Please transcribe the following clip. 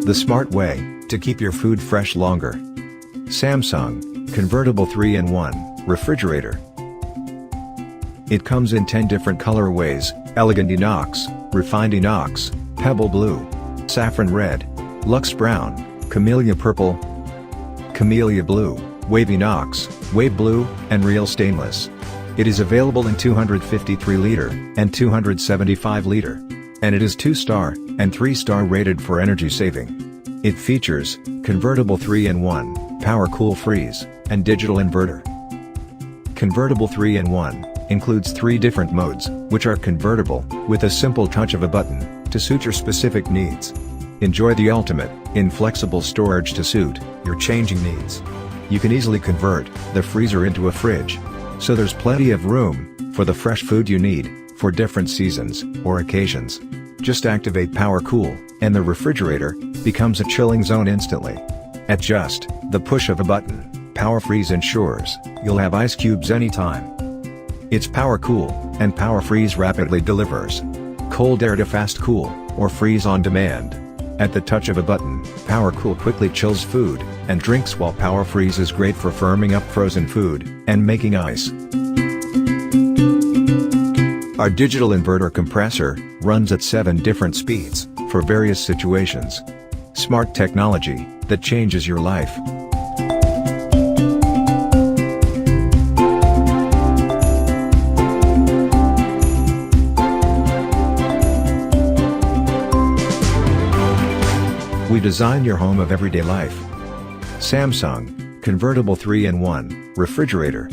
the smart way to keep your food fresh longer. Samsung Convertible 3-in-1 Refrigerator. It comes in 10 different colorways: Elegant Inox, Refined Inox, Pebble Blue, Saffron Red, Luxe Brown, Camellia Purple, Camellia Blue, Wave Inox, Wave Blue, and Real Stainless. It is available in 253-liter and 275-liter. And it is 2-star and 3-star rated for energy saving. It features Convertible 3-in-1, Power Cool Freeze, and Digital Inverter. Convertible 3-in-1 includes 3 different modes, which are convertible, with a simple touch of a button, to suit your specific needs. Enjoy the ultimate, inflexible storage to suit your changing needs. You can easily convert the freezer into a fridge, so there's plenty of room for the fresh food you need for different seasons or occasions. Just activate Power Cool, and the refrigerator becomes a chilling zone instantly. At just the push of a button, Power Freeze ensures you'll have ice cubes anytime. It's Power Cool, and Power Freeze rapidly delivers cold air to fast cool, or freeze on demand. At the touch of a button, Power Cool quickly chills food and drinks, while Power Freeze is great for firming up frozen food and making ice. Our digital inverter compressor runs at 7 different speeds for various situations. Smart technology that changes your life. We design your home of everyday life. Samsung Convertible 3-in-1 Refrigerator.